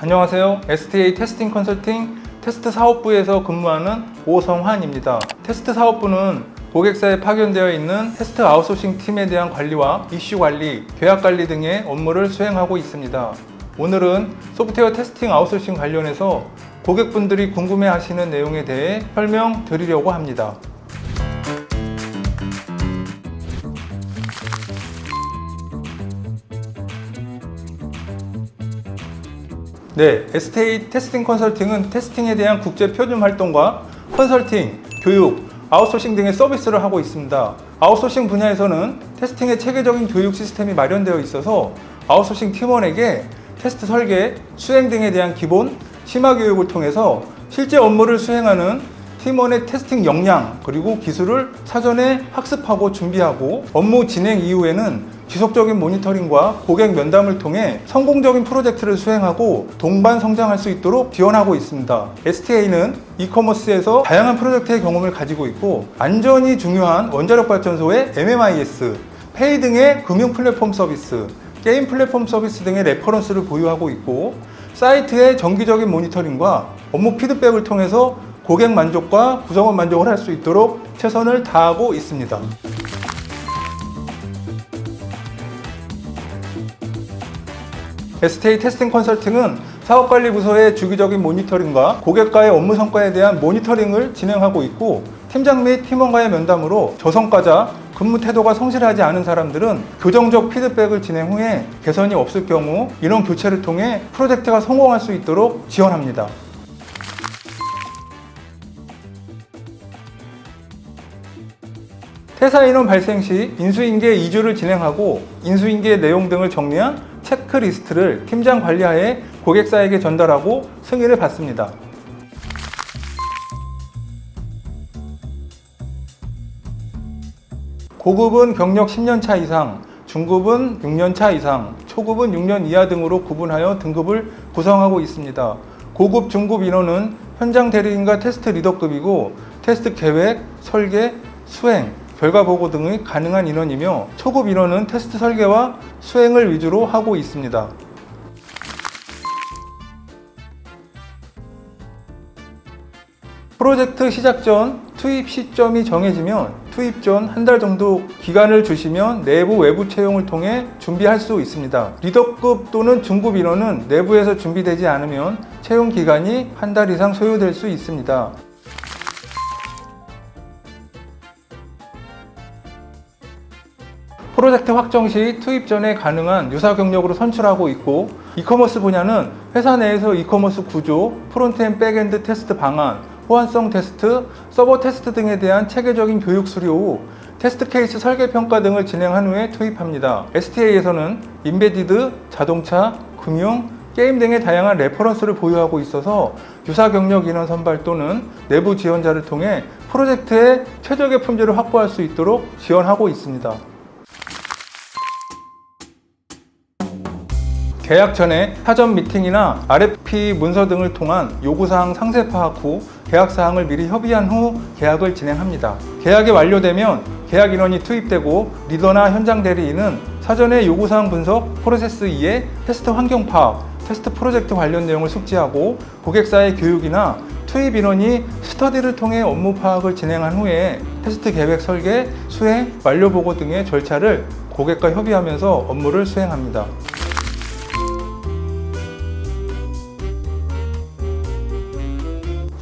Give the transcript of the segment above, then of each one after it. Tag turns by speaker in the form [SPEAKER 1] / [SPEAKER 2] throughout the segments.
[SPEAKER 1] 안녕하세요. STA 테스팅 컨설팅 테스트 사업부에서 근무하는 오성환입니다. 테스트 사업부는 고객사에 파견되어 있는 테스트 아웃소싱 팀에 대한 관리와 이슈 관리, 계약 관리 등의 업무를 수행하고 있습니다. 오늘은 소프트웨어 테스팅 아웃소싱 관련해서 고객분들이 궁금해하시는 내용에 대해 설명드리려고 합니다. 네, STA 테스팅 컨설팅은 테스팅에 대한 국제 표준 활동과 컨설팅, 교육, 아웃소싱 등의 서비스를 하고 있습니다. 아웃소싱 분야에서는 테스팅의 체계적인 교육 시스템이 마련되어 있어서 아웃소싱 팀원에게 테스트 설계, 수행 등에 대한 기본, 심화 교육을 통해서 실제 업무를 수행하는 팀원의 테스팅 역량 그리고 기술을 사전에 학습하고 준비하고 업무 진행 이후에는 지속적인 모니터링과 고객 면담을 통해 성공적인 프로젝트를 수행하고 동반 성장할 수 있도록 지원하고 있습니다. STA는 이커머스에서 다양한 프로젝트의 경험을 가지고 있고 안전이 중요한 원자력 발전소의 MMIS, 페이 등의 금융 플랫폼 서비스, 게임 플랫폼 서비스 등의 레퍼런스를 보유하고 있고 사이트의 정기적인 모니터링과 업무 피드백을 통해서 고객 만족과 구성원 만족을 할 수 있도록 최선을 다하고 있습니다. STA 테스팅 컨설팅은 사업관리부서의 주기적인 모니터링과 고객과의 업무 성과에 대한 모니터링을 진행하고 있고 팀장 및 팀원과의 면담으로 저성과자, 근무 태도가 성실하지 않은 사람들은 교정적 피드백을 진행 후에 개선이 없을 경우 인원 교체를 통해 프로젝트가 성공할 수 있도록 지원합니다. 퇴사 인원 발생 시 인수인계 2주를 진행하고 인수인계 내용 등을 정리한 체크리스트를 팀장 관리하에 고객사에게 전달하고 승인을 받습니다. 고급은 경력 10년차 이상, 중급은 6년차 이상, 초급은 6년 이하 등으로 구분하여 등급을 구성하고 있습니다. 고급, 중급 인원은 현장 대리인과 테스트 리더급이고 테스트 계획, 설계, 수행, 결과 보고 등이 가능한 인원이며 초급 인원은 테스트 설계와 수행을 위주로 하고 있습니다. 프로젝트 시작 전 투입 시점이 정해지면 투입 전 한 달 정도 기간을 주시면 내부 외부 채용을 통해 준비할 수 있습니다. 리더급 또는 중급 인원은 내부에서 준비되지 않으면 채용 기간이 한 달 이상 소요될 수 있습니다. 프로젝트 확정 시 투입 전에 가능한 유사 경력으로 선출하고 있고 이커머스 분야는 회사 내에서 이커머스 구조, 프론트앤 백엔드 테스트 방안, 호환성 테스트, 서버 테스트 등에 대한 체계적인 교육 수료 후 테스트 케이스 설계 평가 등을 진행한 후에 투입합니다. STA에서는 인베디드, 자동차, 금융, 게임 등의 다양한 레퍼런스를 보유하고 있어서 유사 경력 인원 선발 또는 내부 지원자를 통해 프로젝트의 최적의 품질을 확보할 수 있도록 지원하고 있습니다. 계약 전에 사전 미팅이나 RFP 문서 등을 통한 요구사항 상세 파악 후 계약사항을 미리 협의한 후 계약을 진행합니다. 계약이 완료되면 계약 인원이 투입되고 리더나 현장 대리인은 사전에 요구사항 분석 프로세스 2에 테스트 환경 파악, 테스트 프로젝트 관련 내용을 숙지하고 고객사의 교육이나 투입 인원이 스터디를 통해 업무 파악을 진행한 후에 테스트 계획 설계, 수행, 완료 보고 등의 절차를 고객과 협의하면서 업무를 수행합니다.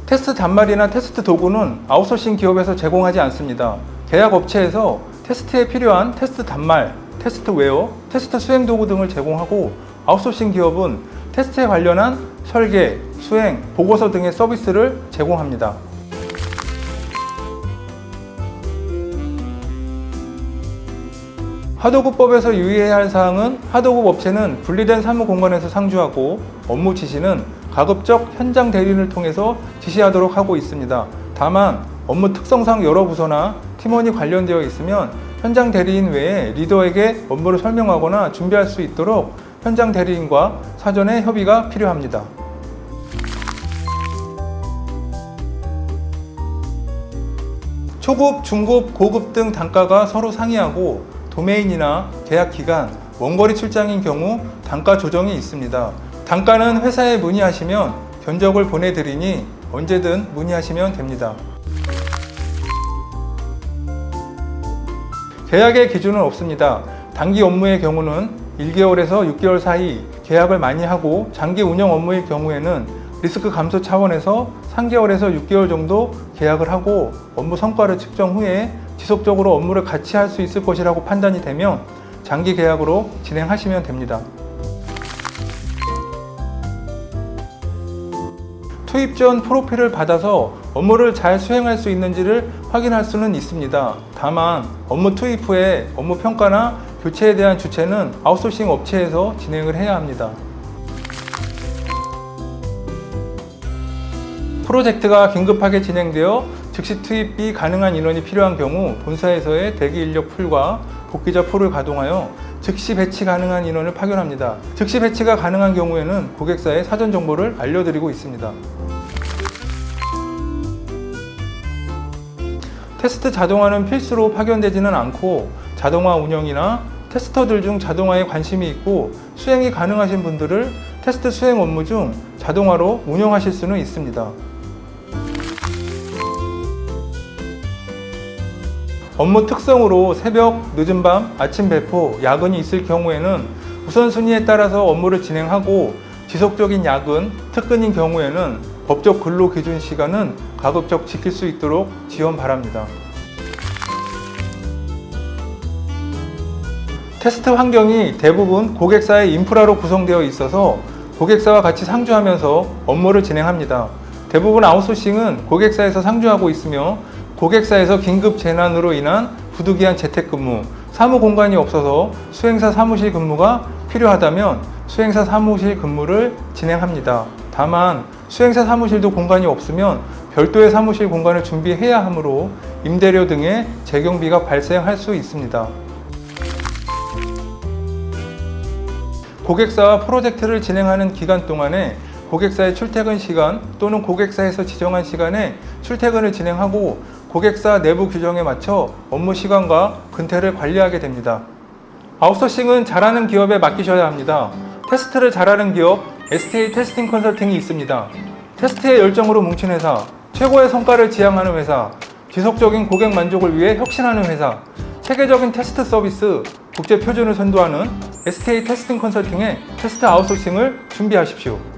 [SPEAKER 1] 테스트 단말이나 테스트 도구는 아웃소싱 기업에서 제공하지 않습니다. 계약 업체에서 테스트에 필요한 테스트 단말, 테스트 웨어, 테스트 수행 도구 등을 제공하고 아웃소싱 기업은 테스트에 관련한 설계, 수행, 보고서 등의 서비스를 제공합니다. 하도급법에서 유의해야 할 사항은 하도급 업체는 분리된 사무 공간에서 상주하고 업무 지시는 가급적 현장 대리인을 통해서 지시하도록 하고 있습니다. 다만 업무 특성상 여러 부서나 팀원이 관련되어 있으면 현장 대리인 외에 리더에게 업무를 설명하거나 준비할 수 있도록 현장 대리인과 사전에 협의가 필요합니다. 초급, 중급, 고급 등 단가가 서로 상이하고 도메인이나 계약 기간, 원거리 출장인 경우 단가 조정이 있습니다. 단가는 회사에 문의하시면 견적을 보내드리니 언제든 문의하시면 됩니다. 계약의 기준은 없습니다. 단기 업무의 경우는 1개월에서 6개월 사이 계약을 많이 하고 장기 운영 업무의 경우에는 리스크 감소 차원에서 3개월에서 6개월 정도 계약을 하고 업무 성과를 측정 후에 지속적으로 업무를 같이 할 수 있을 것이라고 판단이 되면 장기 계약으로 진행하시면 됩니다. 투입 전 프로필을 받아서 업무를 잘 수행할 수 있는지를 확인할 수는 있습니다. 다만 업무 투입 후에 업무 평가나 교체에 대한 주체는 아웃소싱 업체에서 진행을 해야 합니다. 프로젝트가 긴급하게 진행되어 즉시 투입이 가능한 인원이 필요한 경우 본사에서의 대기 인력 풀과 복귀자 풀을 가동하여 즉시 배치 가능한 인원을 파견합니다. 즉시 배치가 가능한 경우에는 고객사에 사전 정보를 알려드리고 있습니다. 테스트 자동화는 필수로 파견되지는 않고 자동화 운영이나 테스터들 중 자동화에 관심이 있고 수행이 가능하신 분들을 테스트 수행 업무 중 자동화로 운영하실 수는 있습니다. 업무 특성으로 새벽, 늦은 밤, 아침 배포, 야근이 있을 경우에는 우선순위에 따라서 업무를 진행하고 지속적인 야근, 특근인 경우에는 법적 근로기준 시간은 가급적 지킬 수 있도록 지원 바랍니다. 테스트 환경이 대부분 고객사의 인프라로 구성되어 있어서 고객사와 같이 상주하면서 업무를 진행합니다. 대부분 아웃소싱은 고객사에서 상주하고 있으며 고객사에서 긴급 재난으로 인한 부득이한 재택근무, 사무 공간이 없어서 수행사 사무실 근무가 필요하다면 수행사 사무실 근무를 진행합니다. 다만 수행사 사무실도 공간이 없으면 별도의 사무실 공간을 준비해야 하므로 임대료 등의 재경비가 발생할 수 있습니다. 고객사와 프로젝트를 진행하는 기간 동안에 고객사의 출퇴근 시간 또는 고객사에서 지정한 시간에 출퇴근을 진행하고 고객사 내부 규정에 맞춰 업무 시간과 근태를 관리하게 됩니다. 아웃소싱은 잘하는 기업에 맡기셔야 합니다. 테스트를 잘하는 기업, STA 테스팅 컨설팅이 있습니다. 테스트에 열정으로 뭉친 회사, 최고의 성과를 지향하는 회사, 지속적인 고객 만족을 위해 혁신하는 회사, 세계적인 테스트 서비스, 국제 표준을 선도하는 STA 테스팅 컨설팅의 테스트 아웃소싱을 준비하십시오.